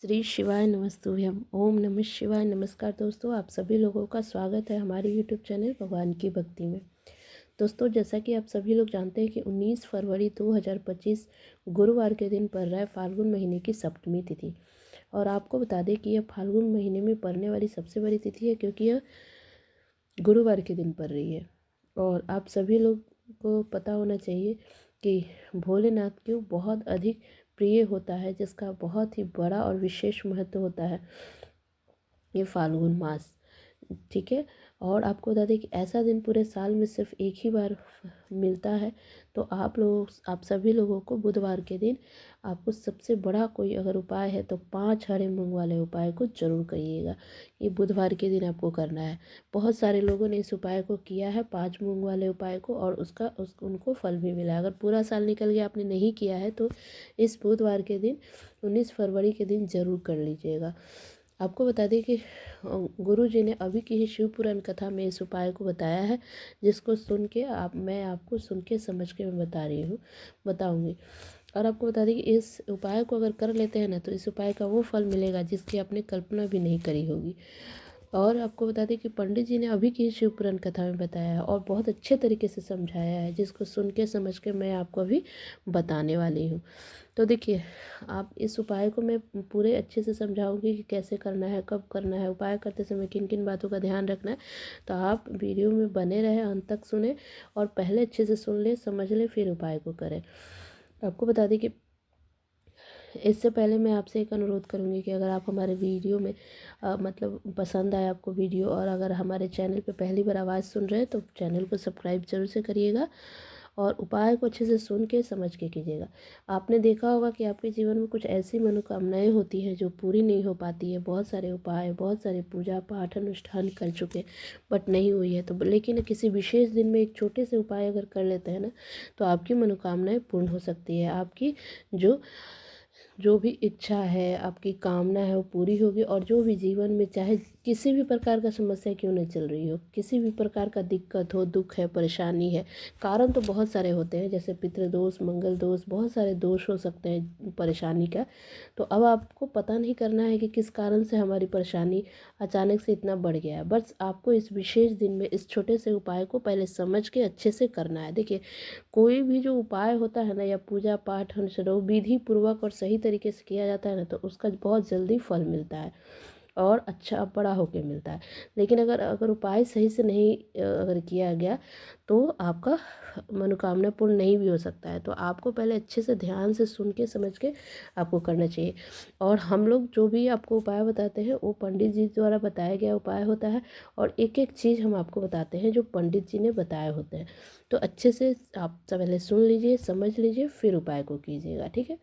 श्री शिवाय नमस्तुभ्यम। ओम नमः शिवाय। नमस्कार दोस्तों, आप सभी लोगों का स्वागत है हमारे यूट्यूब चैनल भगवान की भक्ति में। दोस्तों, जैसा कि आप सभी लोग जानते हैं कि 19 फरवरी 2025 गुरुवार के दिन पड़ रहा है फाल्गुन महीने की सप्तमी तिथि। और आपको बता दें कि यह फाल्गुन महीने में पड़ने वाली सबसे बड़ी तिथि है, क्योंकि यह गुरुवार के दिन पड़ रही है। और आप सभी लोग को पता होना चाहिए कि भोलेनाथ क्यों बहुत अधिक प्रिय होता है, जिसका बहुत ही बड़ा और विशेष महत्व होता है ये फाल्गुन मास। ठीक है। और आपको बता दें कि ऐसा दिन पूरे साल में सिर्फ एक ही बार मिलता है। तो आप सभी लोगों को बुधवार के दिन आपको सबसे बड़ा कोई अगर उपाय है तो 5 हरे मूंग वाले उपाय को जरूर करिएगा। ये बुधवार के दिन आपको करना है। बहुत सारे लोगों ने इस उपाय को किया है, 5 मूंग वाले उपाय को, और उनको फल भी मिला। अगर पूरा साल निकल गया आपने नहीं किया है तो इस बुधवार के दिन 19 फरवरी के दिन ज़रूर कर लीजिएगा। आपको बता दें कि गुरु जी ने अभी की ही शिव पुराण कथा में इस उपाय को बताया है, जिसको सुन के मैं आपको सुन के समझ के मैं बताऊंगी। और आपको बता दें कि इस उपाय को अगर कर लेते हैं ना, तो इस उपाय का वो फल मिलेगा जिसकी आपने कल्पना भी नहीं करी होगी। और आपको बता दें कि पंडित जी ने अभी की शिव पुराण कथा में बताया है और बहुत अच्छे तरीके से समझाया है, जिसको सुन के समझ के मैं आपको अभी बताने वाली हूँ। तो देखिए, आप इस उपाय को मैं पूरे अच्छे से समझाऊंगी कि कैसे करना है, कब करना है, उपाय करते समय किन किन बातों का ध्यान रखना है। तो आप वीडियो में बने रहें, अंत तक सुने और पहले अच्छे से सुन ले, समझ ले, फिर उपाय को करें। आपको बता दें कि इससे पहले मैं आपसे एक अनुरोध करूंगी कि अगर आप हमारे वीडियो में मतलब पसंद आए आपको वीडियो, और अगर हमारे चैनल पे पहली बार आवाज़ सुन रहे हैं तो चैनल को सब्सक्राइब जरूर से करिएगा और उपाय को अच्छे से सुन के समझ के कीजिएगा। आपने देखा होगा कि आपके जीवन में कुछ ऐसी मनोकामनाएं होती हैं जो पूरी नहीं हो पाती है। बहुत सारे उपाय, बहुत सारे पूजा पाठ अनुष्ठान कर चुके बट नहीं हुई है, तो लेकिन किसी विशेष दिन में एक छोटे से उपाय अगर कर लेते हैं ना, तो आपकी मनोकामनाएं पूर्ण हो सकती है। आपकी जो भी इच्छा है, आपकी कामना है, वो पूरी होगी। और जो भी जीवन में चाहे किसी भी प्रकार का समस्या क्यों नहीं चल रही हो, किसी भी प्रकार का दिक्कत हो, दुख है, परेशानी है, कारण तो बहुत सारे होते हैं, जैसे पितृदोष, मंगल दोष, बहुत सारे दोष हो सकते हैं परेशानी का। तो अब आपको पता नहीं करना है कि किस कारण से हमारी परेशानी अचानक से इतना बढ़ गया है। बस आपको इस विशेष दिन में इस छोटे से उपाय को पहले समझ के अच्छे से करना है। देखिए, कोई भी जो उपाय होता है ना, या पूजा पाठ अनुसार विधि पूर्वक और सही तरीके से किया जाता है ना, तो उसका बहुत जल्दी फल मिलता है और अच्छा बड़ा होके मिलता है। लेकिन अगर उपाय सही से नहीं अगर किया गया तो आपका मनोकामना पूर्ण नहीं भी हो सकता है। तो आपको पहले अच्छे से ध्यान से सुन के समझ के आपको करना चाहिए। और हम लोग जो भी आपको उपाय बताते हैं वो पंडित जी द्वारा बताया गया उपाय होता है, और एक एक चीज़ हम आपको बताते हैं जो पंडित जी ने बताए होते हैं। तो अच्छे से आप पहले सुन लीजिए, समझ लीजिए, फिर उपाय को कीजिएगा। ठीक है।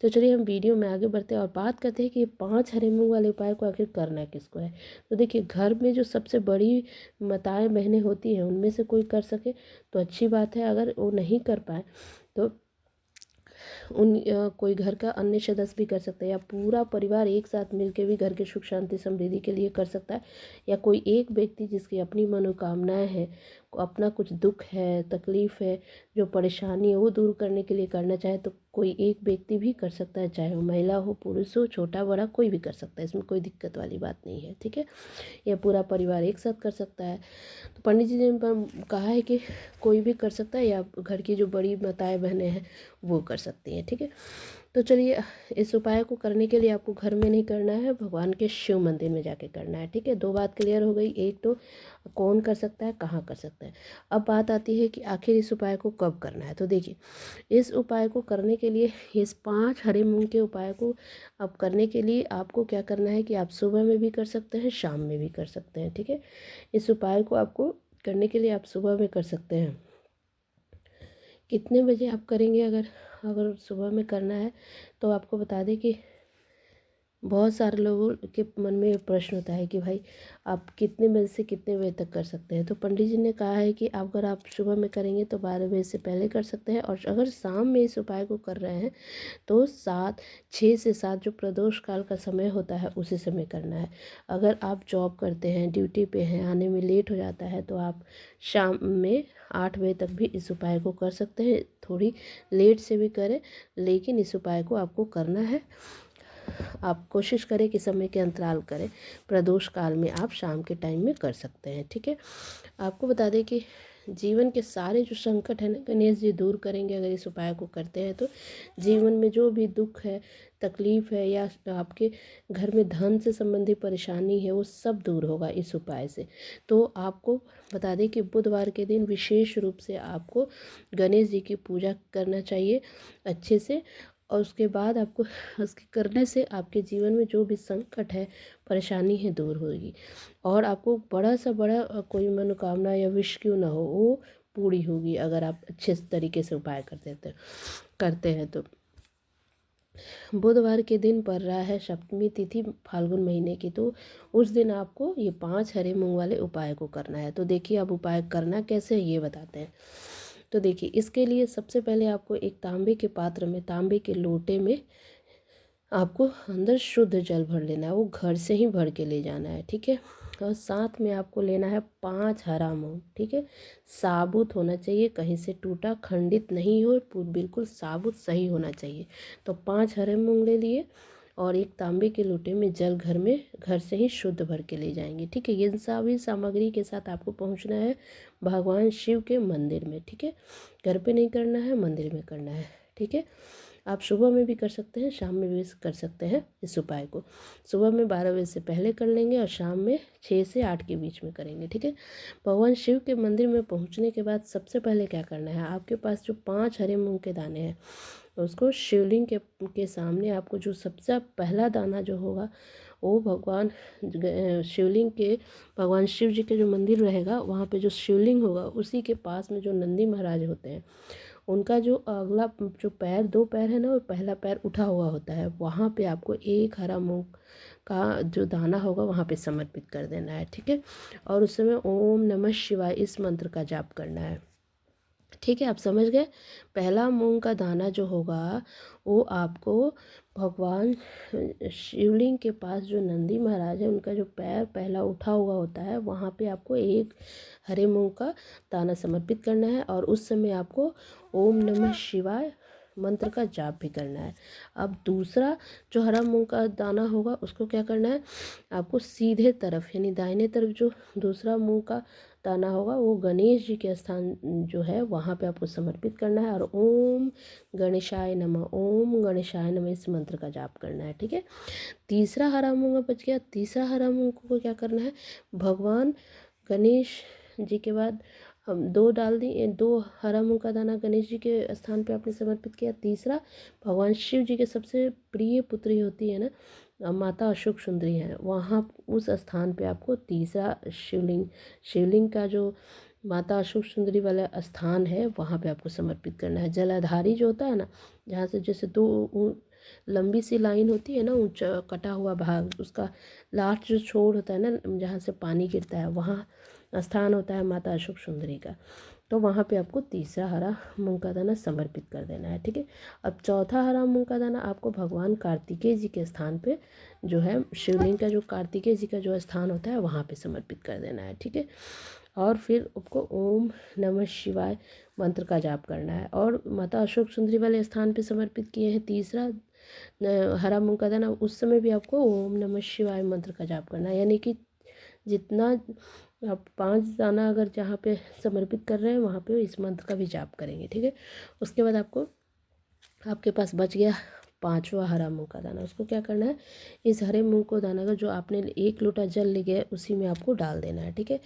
तो चलिए हम वीडियो में आगे बढ़ते हैं और बात करते हैं कि ये 5 हरे मूंग वाले उपाय को आखिर करना किसको है। तो देखिए, घर में जो सबसे बड़ी माताएं बहनें होती हैं उनमें से कोई कर सके तो अच्छी बात है। अगर वो नहीं कर पाए तो कोई घर का अन्य सदस्य भी कर सकता है, या पूरा परिवार एक साथ मिलकर भी घर के सुख शांति समृद्धि के लिए कर सकता है। या कोई एक व्यक्ति जिसकी अपनी मनोकामनाएं हैं, अपना कुछ दुख है, तकलीफ है, जो परेशानी है वो दूर करने के लिए करना चाहे तो कोई एक व्यक्ति भी कर सकता है, चाहे वो महिला हो, पुरुष हो, छोटा बड़ा कोई भी कर सकता है। इसमें कोई दिक्कत वाली बात नहीं है। ठीक है। या पूरा परिवार एक साथ कर सकता है। तो पंडित जी ने कहा है कि कोई भी कर सकता है, या घर की जो बड़ी माताएं बहनें हैं वो कर सकती हैं। ठीक है। तो चलिए, इस उपाय को करने के लिए आपको घर में नहीं करना है, भगवान के शिव मंदिर में जाके करना है। ठीक है। दो बात क्लियर हो गई। एक तो कौन कर सकता है, कहाँ कर सकता है। अब बात आती है कि आखिर इस उपाय को कब करना है। तो देखिए, इस उपाय को करने के लिए, इस 5 हरे मूंग के उपाय को अब करने के लिए आपको क्या करना है कि आप सुबह में भी कर सकते हैं, शाम में भी कर सकते हैं। ठीक है। इस उपाय को आपको करने के लिए आप सुबह में कर सकते हैं। कितने बजे आप करेंगे, अगर अगर सुबह में करना है तो आपको बता दें कि बहुत सारे लोगों के मन में ये प्रश्न होता है कि भाई आप कितने बजे से कितने बजे तक कर सकते हैं। तो पंडित जी ने कहा है कि अगर आप सुबह में करेंगे तो 12 बजे से पहले कर सकते हैं, और अगर शाम में इस उपाय को कर रहे हैं तो 6 से 7 जो प्रदोष काल का समय होता है उसी समय करना है। अगर आप जॉब करते हैं, ड्यूटी पे हैं, आने में लेट हो जाता है, तो आप शाम में 8 बजे तक भी इस उपाय को कर सकते हैं। थोड़ी लेट से भी करें, लेकिन इस उपाय को आपको करना है आप कोशिश करें कि समय के अंतराल करें, प्रदोष काल में आप शाम के टाइम में कर सकते हैं। ठीक है, आपको बता दें कि जीवन के सारे जो संकट हैं ना, गणेश जी दूर करेंगे अगर इस उपाय को करते हैं तो। जीवन में जो भी दुख है, तकलीफ़ है, या आपके घर में धन से संबंधित परेशानी है, वो सब दूर होगा इस उपाय से। तो आपको बता दें कि बुधवार के दिन विशेष रूप से आपको गणेश जी की पूजा करना चाहिए अच्छे से, और उसके बाद आपको उसके करने से आपके जीवन में जो भी संकट है, परेशानी है, दूर होगी। और आपको बड़ा से बड़ा कोई मनोकामना या विश क्यों ना हो, वो पूरी होगी अगर आप अच्छे तरीके से उपाय करते हैं तो। बुधवार के दिन पड़ रहा है सप्तमी तिथि फाल्गुन महीने की, तो उस दिन आपको ये 5 हरे मूंग वाले उपाय को करना है। तो देखिए अब उपाय करना कैसे है ये बताते हैं। तो देखिए इसके लिए सबसे पहले आपको एक तांबे के पात्र में, तांबे के लोटे में आपको अंदर शुद्ध जल भर लेना है, वो घर से ही भर के ले जाना है। ठीक है, और साथ में आपको लेना है 5 हरा मूंग। ठीक है, साबुत होना चाहिए, कहीं से टूटा खंडित नहीं हो, बिल्कुल साबुत सही होना चाहिए। तो 5 हरे मूंग ले लिए और एक तांबे के लोटे में जल घर से ही शुद्ध भर के ले जाएंगे। ठीक है, ये सभी सामग्री के साथ आपको पहुंचना है भगवान शिव के मंदिर में। ठीक है, घर पे नहीं करना है, मंदिर में करना है। ठीक है, आप सुबह में भी कर सकते हैं, शाम में भी कर सकते हैं इस उपाय को। सुबह में 12 बजे से पहले कर लेंगे और शाम में 6 से 8 के बीच में करेंगे। ठीक है, भगवान शिव के मंदिर में पहुंचने के बाद सबसे पहले क्या करना है, आपके पास जो 5 हरे मूंग के दाने हैं उसको शिवलिंग के सामने आपको जो सबसे पहला दाना जो होगा वो शिवलिंग के भगवान शिव जी के जो मंदिर रहेगा वहाँ पे जो शिवलिंग होगा उसी के पास में जो नंदी महाराज होते हैं उनका जो अगला जो पैर, 2 पैर है ना, वो पहला पैर उठा हुआ होता है, वहाँ पे आपको एक हरा मूंग का जो दाना होगा वहाँ पे समर्पित कर देना है। ठीक है, और उस समय ओम नमः शिवाय इस मंत्र का जाप करना है। ठीक है, आप समझ गए। पहला मूंग का दाना जो होगा वो आपको भगवान शिवलिंग के पास जो नंदी महाराज है उनका जो पैर पहला उठा हुआ होता है वहाँ पे आपको एक हरे मूंग का दाना समर्पित करना है, और उस समय आपको ओम नमः शिवाय मंत्र का जाप भी करना है। अब दूसरा जो हरा मूंग का दाना होगा उसको क्या करना है, आपको सीधे तरफ यानी दाहिने तरफ जो दूसरा मूंग का दाना होगा वो गणेश जी के स्थान जो है वहाँ पे आपको समर्पित करना है, और ओम गणेशाय नमः, ओम गणेशाय नमः इस मंत्र का जाप करना है। ठीक है, तीसरा हरा मूंगा बच गया। तीसरा हरा मूंग को क्या करना है, भगवान गणेश जी के बाद हम 2 डाल दिए, 2 हरा मूंग का दाना गणेश जी के स्थान पे आपने समर्पित किया। तीसरा भगवान शिव जी के सबसे प्रिय पुत्री होती है ना माता अशोक सुंदरी है, वहाँ उस स्थान पे आपको तीसरा शिवलिंग का जो माता अशोक सुंदरी वाला स्थान है वहाँ पे आपको समर्पित करना है। जलाधारी जो होता है ना, जहाँ से जैसे 2 लंबी सी लाइन होती है ना, ऊंचा कटा हुआ भाग, उसका लास्ट जो छोर होता है ना जहाँ से पानी गिरता है वहाँ स्थान होता है माता अशोक सुंदरी का। तो वहाँ पे आपको तीसरा हरा मूंग का दाना समर्पित कर देना है। ठीक है, अब चौथा हरा मूंग का दाना आपको भगवान कार्तिकेय जी के स्थान पे जो है शिवलिंग का जो कार्तिकेय जी का जो स्थान होता है वहाँ पे समर्पित कर देना है। ठीक है, और फिर आपको ओम नमः शिवाय मंत्र का जाप करना है, और माता अशोक सुंदरी वाले स्थान पे समर्पित किए हैं तीसरा हरा मूंग का दाना, उस समय भी आपको ओम नमः शिवाय मंत्र का जाप करना है। यानी कि जितना आप 5 दाना अगर जहाँ पे समर्पित कर रहे हैं वहाँ पे इस मंत्र का भी जाप करेंगे। ठीक है, उसके बाद आपके पास बच गया 5वां हरा मूंग का दाना। उसको क्या करना है, इस हरे मूंग को दाना का जो आपने 1 लोटा जल ले गया उसी में आपको डाल देना है। ठीक है,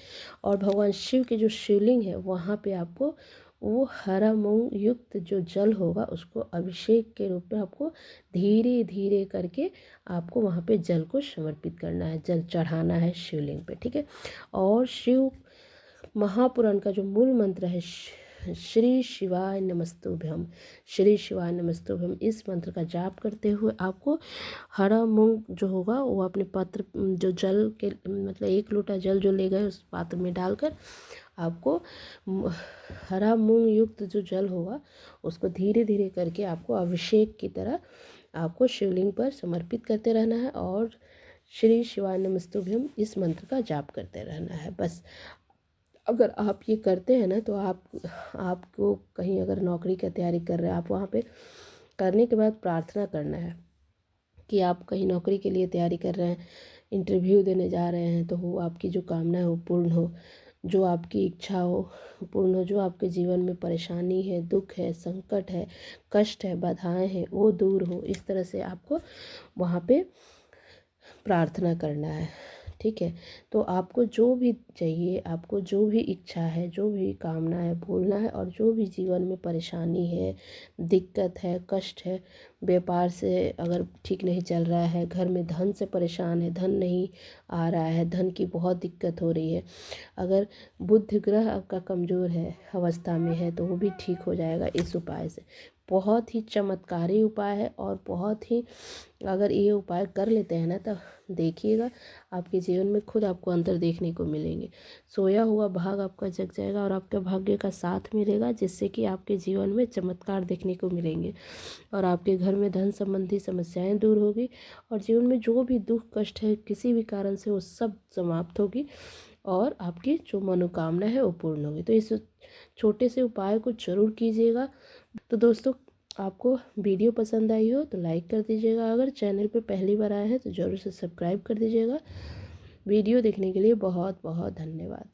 और भगवान शिव के जो शिवलिंग है वहाँ पे आपको वो हरा मूंग युक्त जो जल होगा उसको अभिषेक के रूप में आपको धीरे धीरे करके आपको वहाँ पे जल को समर्पित करना है, जल चढ़ाना है शिवलिंग पे। ठीक है, और शिव महापुराण का जो मूल मंत्र है श्री शिवाय नमस्तुभ्यम, श्री शिवाय नमस्तुभ्यम इस मंत्र का जाप करते हुए आपको हरा मूंग जो होगा वो अपने पात्र जो जल के मतलब 1 लोटा जल जो ले गए उस पात्र में डालकर आपको हरा मूंग युक्त जो जल होगा उसको धीरे धीरे करके आपको अभिषेक की तरह आपको शिवलिंग पर समर्पित करते रहना है, और श्री शिवाय नमस्तुभ्यम इस मंत्र का जाप करते रहना है। बस अगर आप ये करते हैं ना तो आपको कहीं अगर नौकरी की तैयारी कर रहे हैं आप वहाँ पे करने के बाद प्रार्थना करना है कि आप कहीं नौकरी के लिए तैयारी कर रहे हैं, इंटरव्यू देने जा रहे हैं, तो वो आपकी जो कामना है वो पूर्ण हो, जो आपकी इच्छा हो पूर्ण हो, जो आपके जीवन में परेशानी है, दुख है, संकट है, कष्ट है, बाधाएं हैं, वो दूर हो। इस तरह से आपको वहाँ पे प्रार्थना करना है। ठीक है, तो आपको जो भी चाहिए, आपको जो भी इच्छा है, जो भी कामना है बोलना है, और जो भी जीवन में परेशानी है, दिक्कत है, कष्ट है, व्यापार से अगर ठीक नहीं चल रहा है, घर में धन से परेशान है, धन नहीं आ रहा है, धन की बहुत दिक्कत हो रही है, अगर बुध ग्रह आपका कमज़ोर है अवस्था में है, तो वो भी ठीक हो जाएगा इस उपाय से। बहुत ही चमत्कारी उपाय है, और बहुत ही, अगर ये उपाय कर लेते हैं ना, तो देखिएगा आपके जीवन में खुद आपको अंतर देखने को मिलेंगे। सोया हुआ भाग आपका जग जाएगा और आपके भाग्य का साथ मिलेगा, जिससे कि आपके जीवन में चमत्कार देखने को मिलेंगे, और आपके घर में धन संबंधी समस्याएं दूर होगी, और जीवन में जो भी दुख कष्ट है किसी भी कारण से वो सब समाप्त होगी, और आपकी जो मनोकामना है वो पूर्ण होगी। तो इस छोटे से उपाय को जरूर कीजिएगा। तो दोस्तों, आपको वीडियो पसंद आई हो तो लाइक कर दीजिएगा, अगर चैनल पे पहली बार आए हैं तो ज़रूर से सब्सक्राइब कर दीजिएगा। वीडियो देखने के लिए बहुत बहुत धन्यवाद।